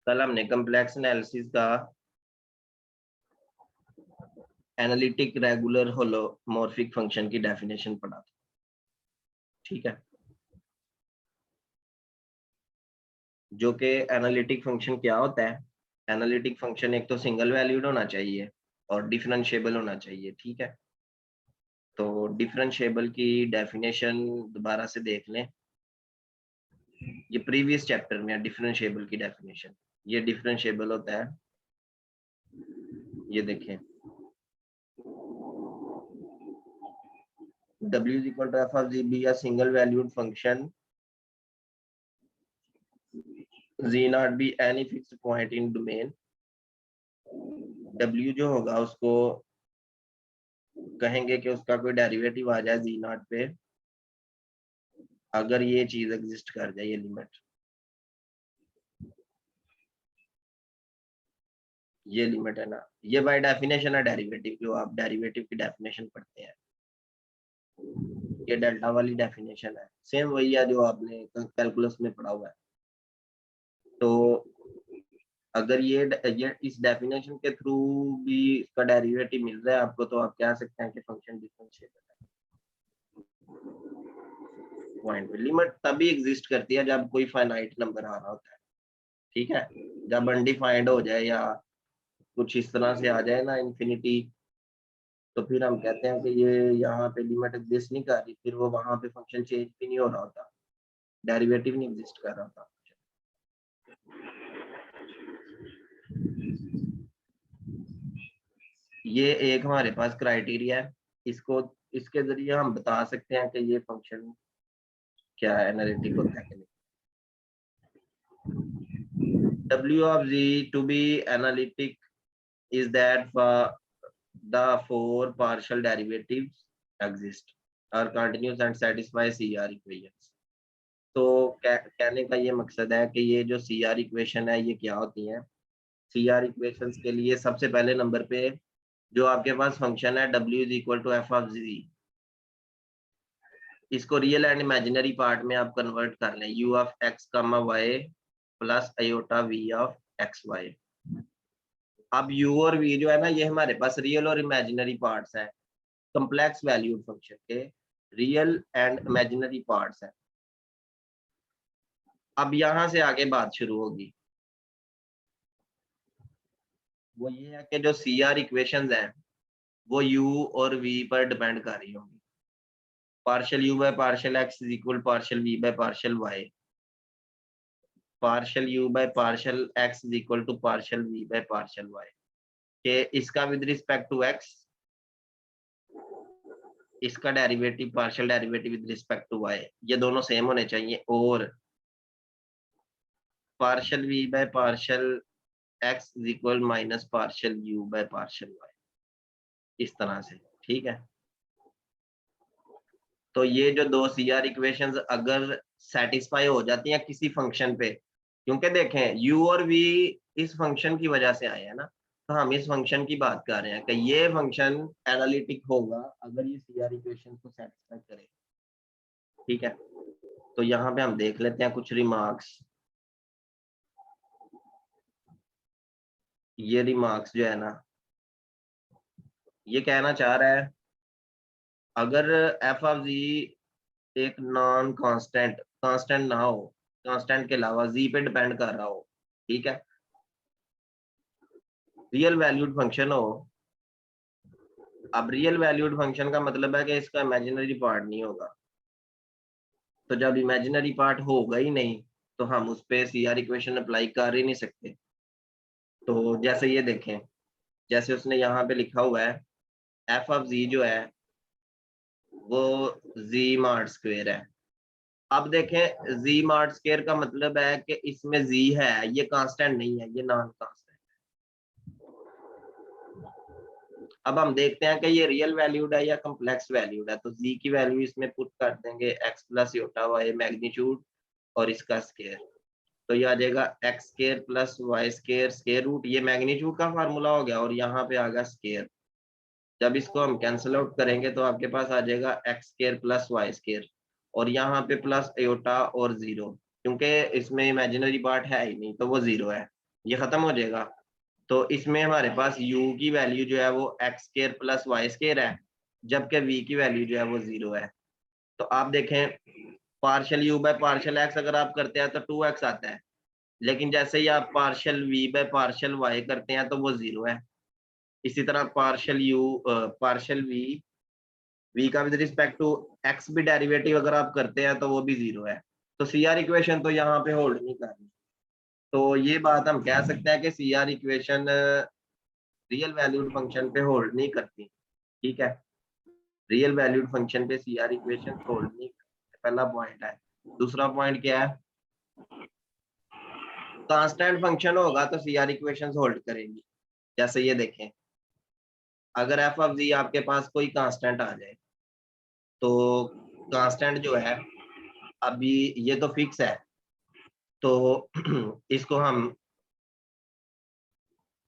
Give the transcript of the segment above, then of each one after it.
कल हमने complex analysis का एनालिटिक रेगुलर होलोमॉर्फिक फंक्शन की डेफिनेशन पढ़ा था, ठीक है। जो कि एनालिटिक फंक्शन क्या होता है, एनालिटिक फंक्शन एक तो सिंगल वैल्यूड होना चाहिए और डिफरेंशिएबल होना चाहिए, ठीक है। तो डिफरेंशिएबल की डेफिनेशन दोबारा से देख लें, ये प्रीवियस चैप्टर में है डिफरेंशिएबल की डेफिनेशन। ये डिफरेंशिएबल होता है, ये देखें, W is equal to f of z be a single valued function, z not be any fixed point in domain। W जो होगा उसको कहेंगे कि उसका कोई डेरिवेटिव आ जाए z नॉट पे, अगर ये चीज एग्जिस्ट कर जाए, ये लिमिट, ये लिमिट है ना, ये बाय डेफिनेशन है डेरिवेटिव, जो आप डेरिवेटिव की डेफिनेशन पढ़ते हैं, ये डेल्टा वाली डेफिनेशन है, सेम वही है जो आपने कैलकुलस में पढ़ा हुआ है। तो अगर ये इस डेफिनेशन के थ्रू भी इसका डेरिवेटिव मिल रहा है आपको, तो आप कह सकते हैं कि फंक्शन डिफरेंशिएबल है। पॉइंट लिमिट तभी एग्जिस्ट करती है जब कोई फाइनाइट नंबर आ रहा होता है, ठीक है। जब अनडिफाइंड हो जाए या कुछ इस तरह से आ जाए ना इन्फिनिटी, तो फिर हम कहते हैं कि ये यहाँ पे लिमिट एग्जिस्ट नहीं कर रही, फिर वो वहां पे फंक्शन चेंज भी नहीं हो रहा होता, डेरिवेटिव नहीं एग्जिस्ट कर रहा होता। ये एक हमारे पास क्राइटेरिया है, इसको इसके जरिए हम बता सकते हैं कि ये फंक्शन क्या है, एनालिटिक होता है कि नहीं। W of z to be analytic is that the four partial derivatives exist are continuous and satisfy CR equations। तो कहने का ये मकसद है कि ये जो CR इक्वेशन है ये क्या होती हैं। CR इक्वेशंस के लिए सबसे पहले नंबर पे जो आपके पास फंक्शन है W is equal to f of z, इसको रियल एंड इमेजिनरी पार्ट में आप कन्वर्ट कर लें, u of x, y plus iota v of x y। अब u और v जो है ना, ये हमारे पास रियल और इमेजिनरी पार्ट्स हैं, कम्प्लेक्स वैल्यूड फंक्शन के रियल एंड इमेजिनरी पार्ट्स हैं। अब यहां से आगे बात शुरू होगी, वो ये है कि जो CR इक्वेशंस हैं वो u और v पर डिपेंड कर रही होंगी। Partial u by partial x is equal partial v by partial y, partial u by partial x is equal to partial v by partial y, के इसका विद रिस्पेक्ट टू x, इसका derivative partial derivative with respect to y, ये दोनों same होने चाहिए, और partial v by partial x is equal minus partial u by partial y, इस तरह से, ठीक है। तो ये जो दो CR इक्वेशंस अगर सेटिस्फाई हो जाती हैं किसी फंक्शन पे, क्योंकि देखें u और v इस फंक्शन की वजह से आए हैं ना, तो हम इस फंक्शन की बात कर रहे हैं कि ये फंक्शन एनालिटिक होगा अगर ये CR इक्वेशन को सेटिस्फाई करे, ठीक है। तो यहाँ पे हम देख लेते हैं कुछ रिमार्क्स। ये रिमार्क्स जो है ना, ये कहना चाह रहा है अगर f ऑफ z एक नॉन कांस्टेंट, कांस्टेंट ना हो, कांस्टेंट के अलावा z पे डिपेंड कर रहा हो, ठीक है, रियल वैल्यूड फंक्शन हो। अब रियल वैल्यूड फंक्शन का मतलब है कि इसका इमेजिनरी पार्ट नहीं होगा, तो जब इमेजिनरी पार्ट होगा ही नहीं तो हम उस पे CR इक्वेशन अप्लाई कर ही नहीं सकते। तो जैसे ये देखें, जैसे उसने यहाँ पे लिखा हुआ है f ऑफ z जो है वो z मार्ट स्क्वायर है। अब देखें z मार्ट स्क्वायर का मतलब है कि इसमें z है, ये कांस्टेंट नहीं है, ये नॉन कांस्टेंट। अब हम देखते हैं कि ये रियल वैल्यूड है या कम्प्लेक्स वैल्यूड है, तो z की वैल्यू इसमें पुट कर देंगे x plus iota y magnitude और इसका स्क्वायर, तो ये आ जाएगा x square plus y square square root, ये मैग्नीट्यूड का फार्मूला हो गया और यहाँ पे आ गया स्क्वायर। जब इसको हम कैंसिल आउट करेंगे तो आपके पास आ जाएगा x square plus y square, और यहाँ पे प्लस आयोटा और जीरो, क्योंकि इसमें इमेजिनरी पार्ट है ही नहीं तो वो जीरो है। ये खत्म हो जाएगा। तो इसमें हमारे पास u की वैल्यू जो है वो x square plus y square है, जबकि v की वैल्यू जो है वो 0 है। तो आप देखें partial u by partial x अगर आप करते हैं तो 2x आता है, लेकिन जैसे ही आप partial v by partial y करते हैं तो वो 0 है। इसी तरह पार्शियल v का विद रिस्पेक्ट टू x भी डेरिवेटिव अगर आप करते हैं तो वो भी 0 है। तो CR इक्वेशन तो यहाँ पे होल्ड नहीं कर रही। तो ये बात हम कह सकते हैं कि CR equation real valued function पे होल्ड नहीं करती। ठीक है, रियल वैल्यूड फंक्शन पे CR इक्वेशन होल्ड नहीं करती, पहला पॉइंट है। दूसरा पॉइंट क्या है, कांस्टेंट फंक्शन होगा तो CR इक्वेशंस होल्ड करेंगी। जैसे ये देखें, अगर f ऑफ z आपके पास कोई कांस्टेंट आ जाए, तो कांस्टेंट जो है अभी ये तो फिक्स है, तो इसको हम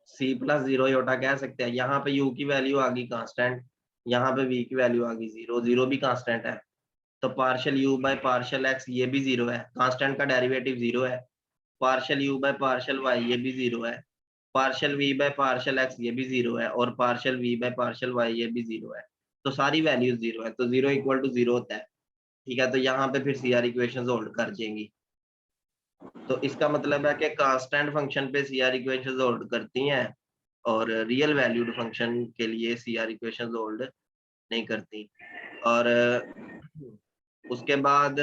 c प्लस 0 योटा कह सकते हैं। यहाँ पे u की वैल्यू आ गई कांस्टेंट, यहाँ पे v की वैल्यू आ गई 0, 0 भी कांस्टेंट है। तो partial u by partial x ये भी 0 है, कांस्टेंट का डेरिवेटिव 0 है। Partial u by partial y ये भी 0 है। Partial v by partial x ये भी 0 है, और partial v by partial y ये भी 0 है। तो सारी वैल्यूज 0 है, तो 0 इक्वल टू 0 होता है। ठीक है, तो यहाँ पे फिर CR इक्वेशंस होल्ड कर जाएंगी। तो इसका मतलब है कि कांस्टेंट फंक्शन पे CR इक्वेशंस होल्ड करती हैं, और रियल वैल्यूड फंक्शन के लिए CR इक्वेशंस होल्ड नहीं करती। और उसके बाद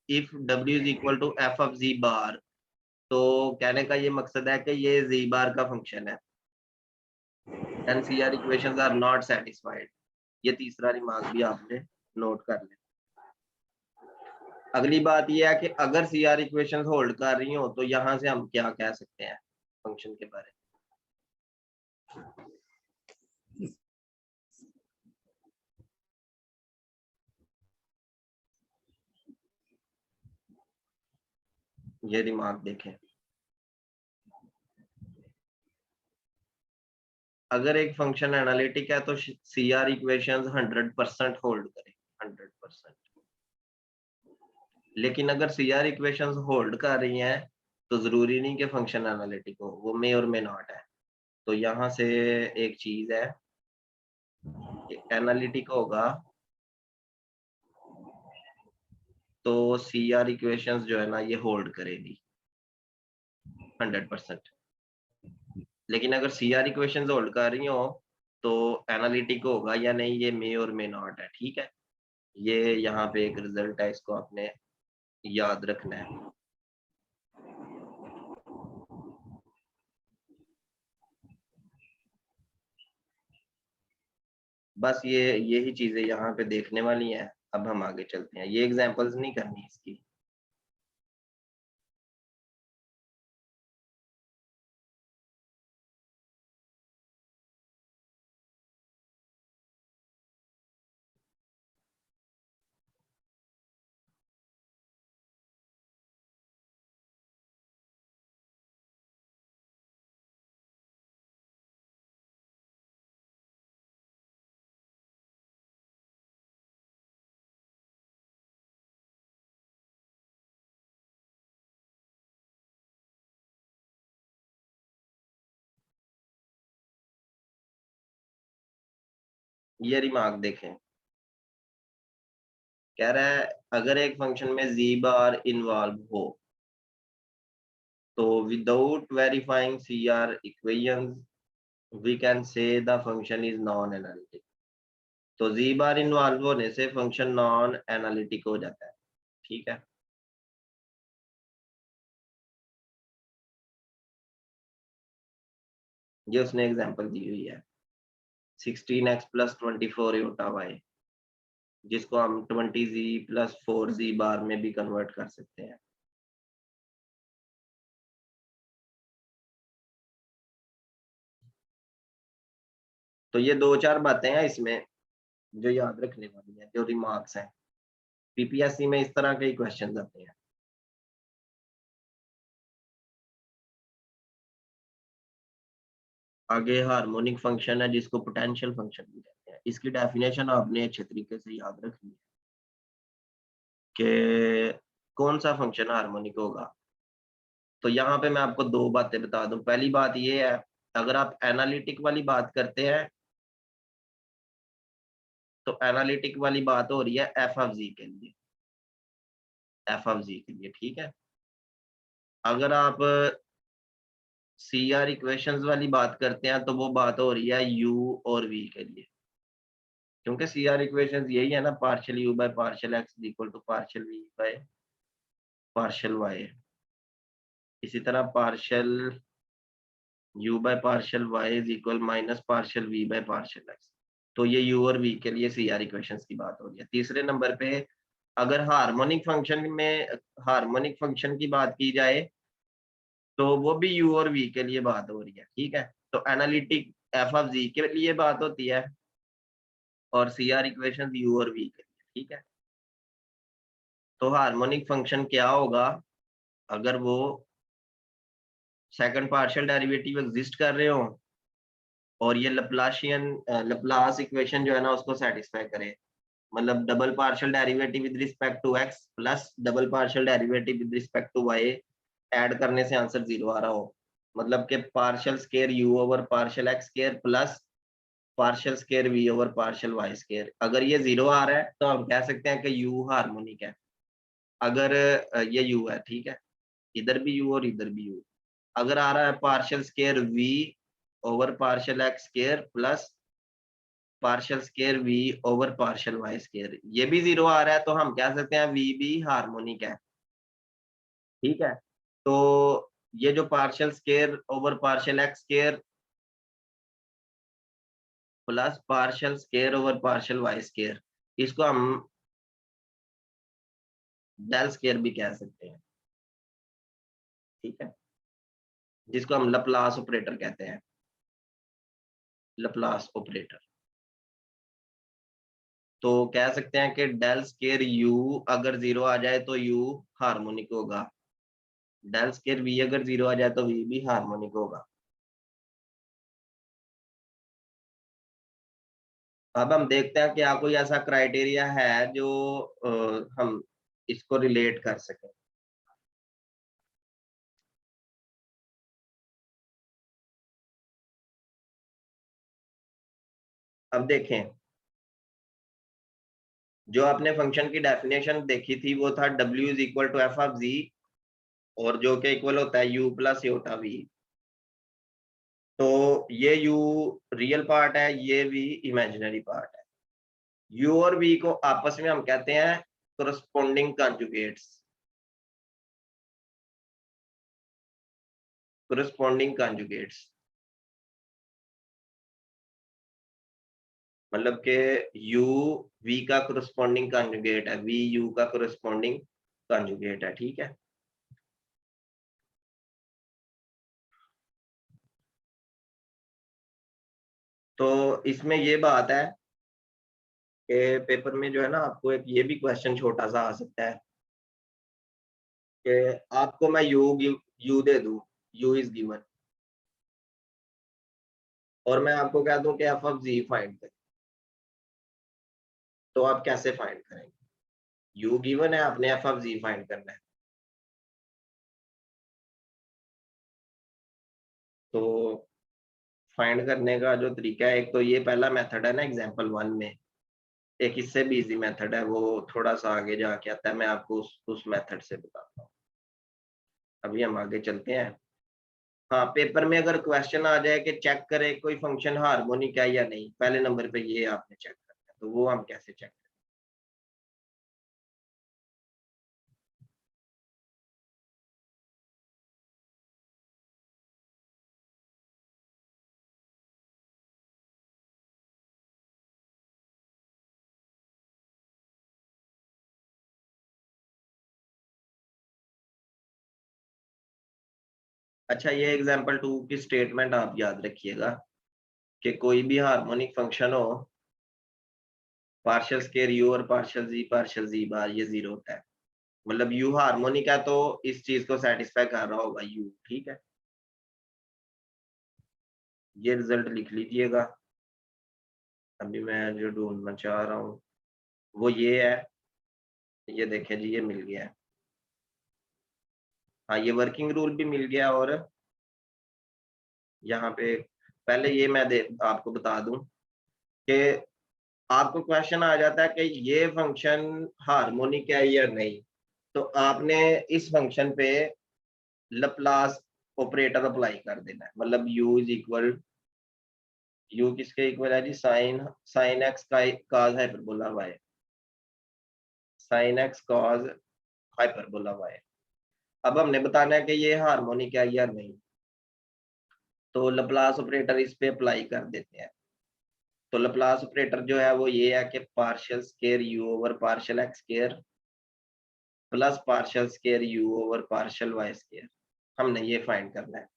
if w is equal to f of z bar, तो कहने का ये मकसद है कि ये z बार का फंक्शन है, and CR equations are not satisfied. ये तीसरा रिमार्क भी आपने नोट कर लें। अगली बात ये है कि अगर CR इक्वेशंस होल्ड कर रही हो तो यहाँ से हम क्या कह सकते हैं फंक्शन के बारे में। ये रिमार्क देखें, अगर एक फंक्शन एनालिटिक है तो CR इक्वेशंस 100% होल्ड करेंगे, 100%। लेकिन अगर CR इक्वेशंस होल्ड कर रही हैं तो जरूरी नहीं कि फंक्शन एनालिटिक हो, वो मे और मे नॉट है। तो यहाँ से एक चीज है, एनालिटिक होगा तो CR इक्वेशंस जो है ना ये होल्ड करेगी 100%। लेकिन अगर CR इक्वेशंस होल्ड कर रही हो तो एनालिटिक होगा या नहीं, ये मे और मे नॉट है। ठीक है, ये यहाँ पे एक रिजल्ट है, इसको आपने याद रखना है। बस ये यही चीजें यहाँ पे देखने वाली हैं। अब हम आगे चलते हैं, ये एग्जांपल्स नहीं करनी इसकी। ये रिमार्क देखें, कह रहा है अगर एक फंक्शन में z बार इन्वॉल्व हो तो without verifying CR equations we can say the function is non analytic. तो z बार इन्वॉल्व होने से फंक्शन नॉन एनालिटिक हो जाता है। ठीक है, ये उसने एग्जांपल दी हुई है 16x प्लस 24 योटा y, जिसको हम 20z प्लस 4z बार में भी कन्वर्ट कर सकते हैं। तो ये दो चार बातें हैं इसमें जो याद रखने वाली है, जो रिमार्क्स हैं। PPSC में इस तरह के क्वेश्चन आते हैं। आगे हार्मोनिक फंक्शन है जिसको पोटेंशियल फंक्शन भी कहते हैं। इसकी डेफिनेशन आपने अच्छे तरीके से याद रखनी है कि कौन सा फंक्शन हार्मोनिक होगा। तो यहाँ पे मैं आपको दो बातें बता दूं। पहली बात ये है, अगर आप एनालिटिक वाली बात करते हैं तो एनालिटिक वाली बात हो रही है एफ ऑफ जी के लिए, एफ ऑफ जी के लिए, ठीक है। अगर आप सी आर इक्वेशंस वाली बात करते हैं तो वो बात हो रही है यू और वी के लिए, क्योंकि सी आर इक्वेशंस यही है ना, partial u by partial x equal to partial v by partial y. इसी तरह partial u by partial y is equal minus partial v by partial x. तो ये यू और वी के लिए सी आर इक्वेशंस की बात हो रही है। तीसरे नंबर पे अगर हार्मोनिक फंक्शन में हार्मोनिक फंक्शन की बात की जाए तो वो भी यू और वी के लिए बात हो रही है, ठीक है। तो एनालिटिक एफ ऑफ जी के लिए बात होती है और सी आर इक्वेशन यू और वी के लिए, ठीक है। तो हार्मोनिक फंक्शन क्या होगा अगर वो सेकंड पार्शियल डेरिवेटिव एग्जिस्ट कर रहे हो और ये लप्लास इक्वेशन जो है ना उसको सेटिस्फाई करे, मतलब double partial derivative with respect to x plus double partial derivative with respect to y add करने से आंसर 0 आ रहा हो, मतलब कि partial square u over partial x square plus partial square v over partial y square. अगर ये 0 आ रहा है तो हम कह सकते हैं कि यू हार्मोनिक है। अगर ये यू है, ठीक है, इधर भी यू और इधर भी यू। अगर आ रहा है partial square v over partial x square plus partial square v over partial y square, ये भी 0 आ रहा है तो हम कह सकते हैं वी भी हार्मोनिक है, ठीक है। तो ये जो partial square over partial x square plus partial square over partial y square, इसको हम डेल स्केयर भी कह सकते हैं, ठीक है, जिसको हम लप्लास ऑपरेटर कहते हैं, लप्लास ऑपरेटर। तो कह सकते हैं कि डेल स्केयर यू अगर 0 आ जाए तो यू हार्मोनिक होगा, डेल स्केयर वी अगर 0 आ जाए तो वी भी हार्मोनिक होगा। अब हम देखते हैं क्या कोई ऐसा क्राइटेरिया है जो हम इसको रिलेट कर सकें। अब देखें, जो आपने फंक्शन की डेफिनेशन देखी थी वो था W is equal to F of G, और जो के इक्वल होता है U प्लस योटा V। तो ये U रियल पार्ट है, ये V इमेजिनरी पार्ट है। U और V को आपस में हम कहते हैं कोरस्पोंडिंग कॉन्जुगेट्स, कोरस्पोंडिंग कॉन्जुगेट्स मतलब के U V का कोरस्पोंडिंग कॉन्जुगेट है, V U का कोरस्पोंडिंग कॉन्जुगेट है, ठीक है। तो इसमें ये बात है कि पेपर में जो है ना आपको एक ये भी क्वेश्चन छोटा सा आ सकता है कि आपको मैं यू दे दूं, यू इज गिवन, और मैं आपको कह दूं कि एफ ऑफ जी फाइंड करें, तो आप कैसे फाइंड करेंगे? यू गिवन है, आपने एफ ऑफ जी फाइंड करना है। तो फाइंड करने का जो तरीका है, एक तो ये पहला मेथड है ना एग्जांपल 1 में, एक इससे भी इजी मेथड है, वो थोड़ा सा आगे जाके आता है, मैं आपको उस मेथड से बताता हूँ। अभी हम आगे चलते हैं। हाँ, पेपर में अगर क्वेश्चन आ जाए कि चेक करें कोई फंक्शन हार्मोनिक है या नहीं, पहले नंबर पे ये आपने चेक करना है, तो वो हम कैसे चेक करें? अच्छा, ये एग्जांपल 2 की स्टेटमेंट आप याद रखिएगा कि कोई भी हार्मोनिक फंक्शन हो, पार्शियल स्केयर यू और पार्शियल जी बार ये 0 होता है, मतलब यू हार्मोनिक है तो इस चीज को सेटिस्फाई कर रहा होगा यू, ठीक है। ये रिजल्ट लिख लीजिएगा। अभी मैं जो ढूंढना चाह रहा हूँ वो ये है, ये देखें जी, ये मिल गया है। हाँ, ये वर्किंग रूल भी मिल गया। और यहाँ पे पहले ये मैं आपको बता दूं कि आपको क्वेश्चन आ जाता है कि ये फंक्शन हार्मोनिक है या नहीं, तो आपने इस फंक्शन पे लप्लास ऑपरेटर अप्लाई कर देना है। मतलब u इज इक्वल, u किसके इक्वल है जी, साइन एक्स का cos hyperbola y, sine x cos hyperbola y। अब हमने बताना है कि ये हार्मोनिक है या नहीं, तो लप्लास ऑपरेटर इस पे अप्लाई कर देते हैं। तो लप्लास ऑपरेटर जो है वो ये है कि partial square u over partial x square plus partial square u over partial y square, हमने ये फाइंड करना है।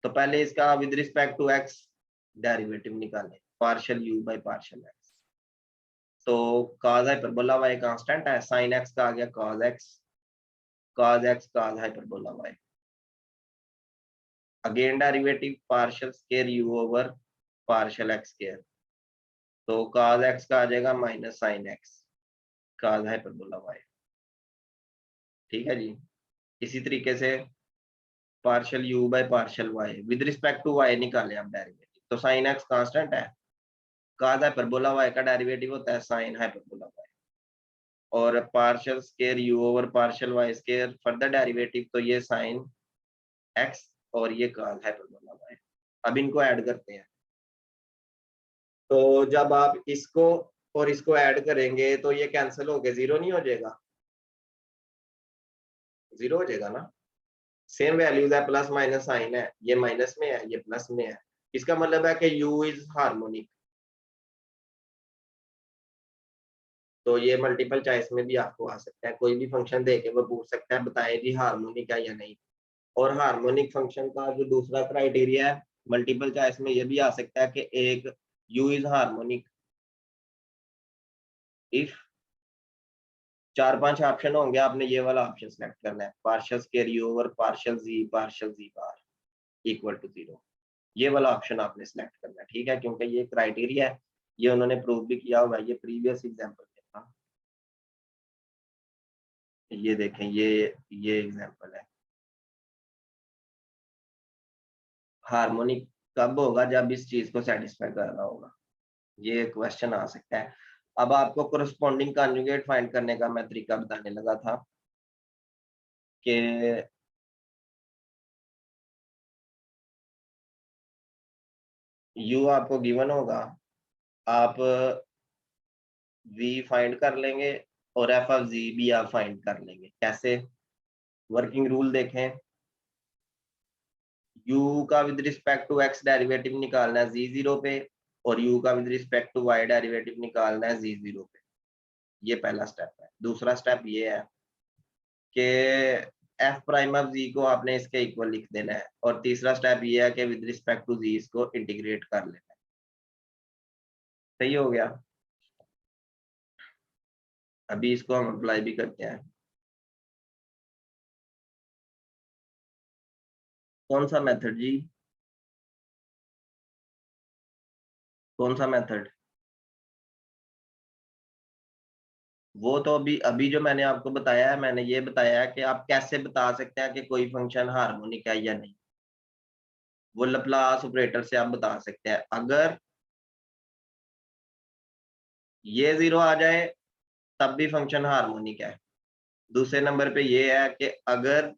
तो पहले इसका with respect to x derivative निकालें, partial u by partial x। तो cos हाइपरबोला y कांस्टेंट है, sin x का आ गया cos x, cos x cos hyperbola y। Again derivative partial square u over partial x square, तो cos x का आ जाएगा minus sin x cos hyperbola y। ठीक है जी। इसी तरीके से partial u by partial y with respect to y निकाले हम डेरिवेटिव, तो sin x कांस्टेंट है, cos हाइपरबोला y का डेरिवेटिव होता है sin हाइपरबोला y, और partial square u over partial y square further derivative, तो ये sin x और ये cos हाइपरबोला y। अब इनको ऐड करते हैं, तो जब आप इसको और इसको ऐड करेंगे तो ये कैंसिल होके जीरो नहीं हो जाएगा, जीरो हो जाएगा ना। सेम वैल्यूज है, प्लस माइनस साइन है, ये माइनस में है ये प्लस में है, इसका मतलब है कि u इज हार्मोनिक। तो ये मल्टीपल चॉइस में भी आपको आ सकता है, कोई भी फंक्शन दे के वो पूछ सकता है बताए जी हार्मोनिक है या नहीं। और हार्मोनिक फंक्शन का जो दूसरा क्राइटेरिया है मल्टीपल चॉइस में ये भी आ सकता है कि एक u इज हार्मोनिक इफ 4-5 ऑप्शन होंगे, आपने ये वाला ऑप्शन सेलेक्ट करना है, partial square u over partial z bar equal to 0। ये वाला ऑप्शन आपने सेलेक्ट करना है, ठीक है, क्योंकि ये क्राइटेरिया है, ये उन्होंने प्रूव भी किया हुआ है, ये प्रीवियस एग्जांपल में था। ये देखें, ये एग्जांपल है। हार्मोनिक कब होगा, जब इस चीज को सेटिस्फाई कर रहा होगा, ये क्वेश्चन आ सकता है। अब आपको कोरस्पॉन्डिंग कॉन्जुगेट फाइंड करने का मैं तरीका बताने लगा था कि u आपको गिवन होगा, आप v फाइंड कर लेंगे और f ऑफ z भी आप फाइंड कर लेंगे। कैसे? वर्किंग रूल देखें, u का with respect to x derivative निकालना है z0 पे, और u का with respect to y derivative निकालना है z0 पे। ये पहला स्टेप है। दूसरा स्टेप ये है कि f प्राइम ऑफ z को आपने इसके इक्वल लिख देना है, और तीसरा स्टेप ये है कि विद रिस्पेक्ट टू z इसको इंटीग्रेट कर लेना है। सही हो गया। अभी इसको हम अप्लाई भी करते हैं। कौन सा मेथड जी, कौन सा मेथड? वो तो अभी अभी जो मैंने आपको बताया है, मैंने ये बताया है कि आप कैसे बता सकते हैं कि कोई फंक्शन हार्मोनिक है या नहीं। वो लप्लास ऑपरेटर से आप बता सकते हैं। अगर ये जीरो आ जाए तब भी फंक्शन हार्मोनिक है। दूसरे नंबर पे ये है कि अगर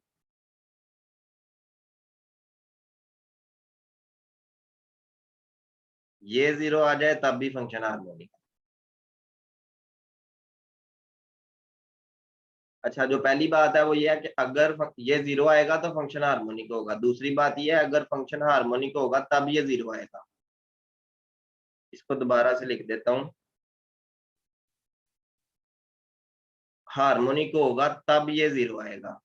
ये जीरो आ जाए तब भी फंक्शन हार्मोनिक है। अच्छा, जो पहली बात है वो ये है कि अगर ये जीरो आएगा तो फंक्शन हार्मोनिक होगा। दूसरी बात ये है अगर फंक्शन हार्मोनिक होगा तब ये जीरो आएगा। इसको दोबारा से लिख देता हूँ, हार्मोनिक होगा तब ये जीरो आएगा।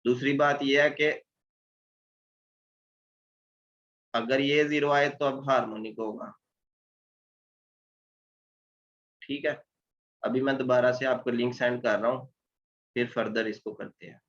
दूसरी बात ये है कि अगर ये जीरो आए तो अब हार्मोनिक होगा। ठीक है, अभी मैं दोबारा से आपको लिंक सेंड कर रहा हूँ, फिर फर्दर इसको करते हैं।